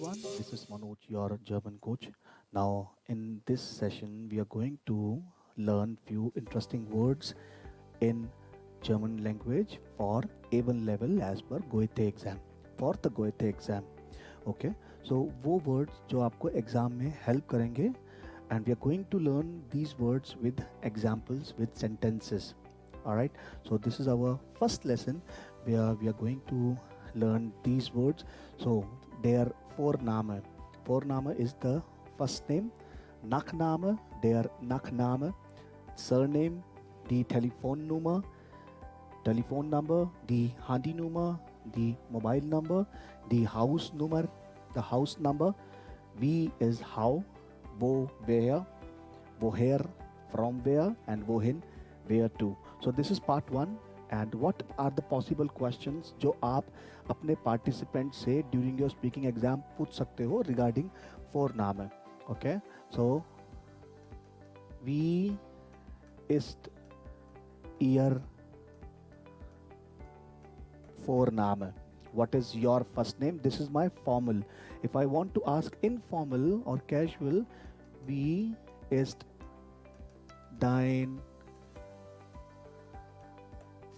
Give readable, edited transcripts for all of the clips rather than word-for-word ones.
everyone. This is Manoj, your German coach. Now, in this session, we are going to learn few interesting words in German language for A1 level as per Goethe exam. For the Goethe exam, okay. So वो words जो आपको exam में help करेंगे, and we are going to learn these words with examples with sentences. All right. So this is our first lesson where we are going to learn these words. So their Vorname. Vorname is the first name. Nachname, their Nachname. Surname, die Telefonnummer. Telephone number, die Handynummer, die mobile number, die Hausnummer, the house number. Wie is how, wo, where, woher, from where, and wohin, where to. So this is part one. And what are the possible questions जो आप अपने participant से during your speaking exam पूछ सकते हो regarding Vorname. Okay, so wie ist Ihr Vorname? What is your first name? This is my formal. If I want to ask informal or casual, wie ist dein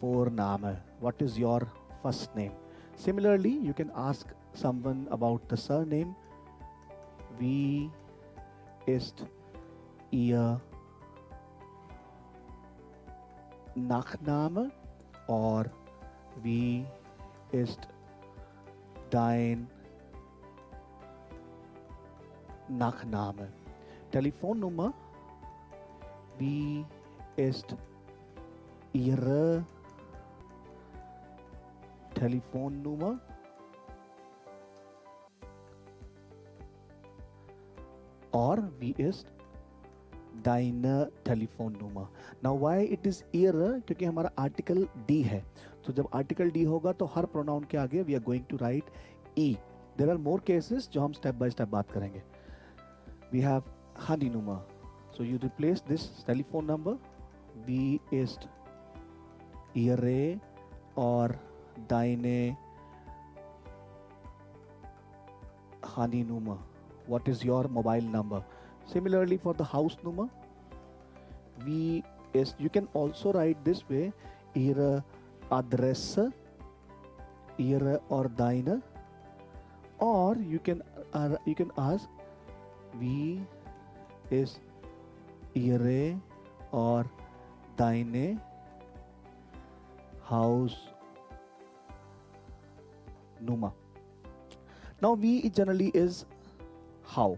Vorname? What is your first name? Similarly, you can ask someone about the surname. Wie ist Ihr Nachname? Or wie ist dein Nachname? Telefonnummer. Wie ist Ihre Telefonnummer? Or wie ist deine Telefonnummer? Now why it is ihre? क्योंकि हमारा article D है. तो जब article D होगा तो हर pronoun के आगे we are going to write E. There are more cases जो हम step by step बात करेंगे. We have Handynummer. So you replace this telephone number. Wie ist Ihre or deine Handynummer? What is your mobile number? Similarly for the house number, wie ist, you can also write this way, Ihre Adresse, Ihre or deine, or you can ask, wie ist Ihre or deine house number. Now we generally is how.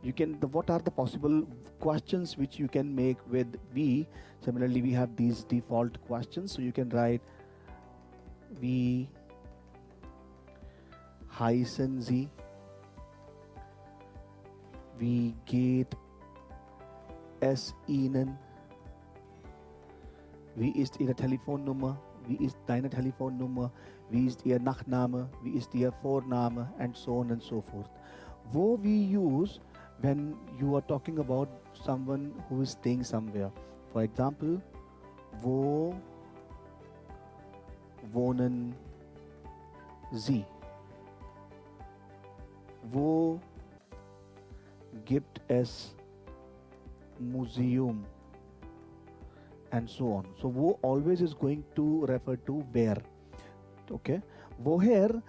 You can what are the possible questions which you can make with we. Similarly, we have these default questions, so you can write wie heißen Sie, wie geht es Ihnen, wie ist Ihre Telefonnummer, wie ist deine Telefonnummer, wie ist Ihr Nachname, wie ist Ihr Vorname, and so on and so forth. Wo we use when you are talking about someone who is staying somewhere. For example, wo wohnen Sie? Wo gibt es Museum? And so on. So wo always is going to refer to where. Okay. Woher,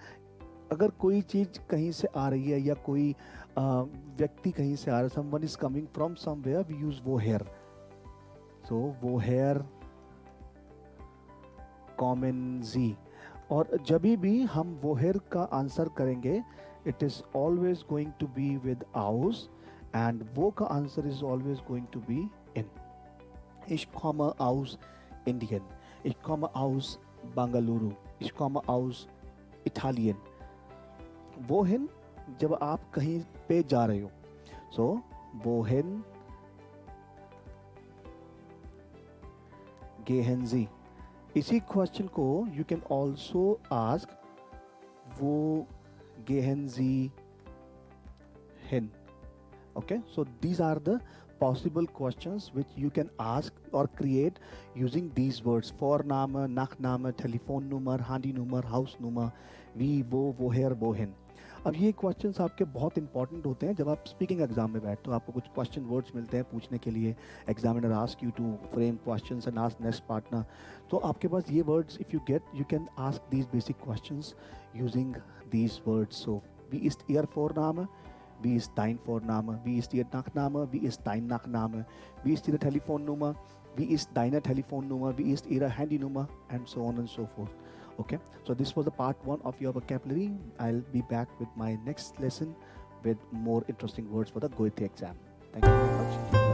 अगर कोई चीज कहीं से आ रही है या कोई व्यक्ति कहीं से आ रहा है, someone is coming from somewhere, we use woher. So woher kommen Sie. और जब भी हम woher का आंसर करेंगे, it is always going to be with aus, and wo का answer is always going to be in. Ich komme aus Indien. Ich komme aus Bangalore. Ich komme aus Italien. Wohin, जब आप कहीं पे जा रहे हो. So, wohin gehen Sie? इसी question को you can also ask wo gehen Sie hin? Okay, so these are the possible questions which you can ask or create using these words: Vorname, Nachname, Telefonnummer, Handynummer, Hausnummer, wie, wo, woher, wohin. अब ये questions आपके बहुत important होते हैं जब आप speaking exam में बैठते हो, आपको कुछ क्वेश्चन वर्ड्स मिलते हैं पूछने के लिए, examiner ask you to frame questions and ask next partner, तो आपके पास ये words if you get you can ask these basic questions using these words. So, wie ist Ihr Vorname? Wie ist dein Vorname? Wie ist Ihr Nachname? Wie ist dein Nachname? Wie ist Ihre Telefonnummer? Wie ist deine Telefonnummer? Wie ist Ihre Handynummer? And so on and so forth. Okay, so this was the part 1 of your vocabulary. I'll be back with my next lesson with more interesting words for the GOET exam. Thank you very much.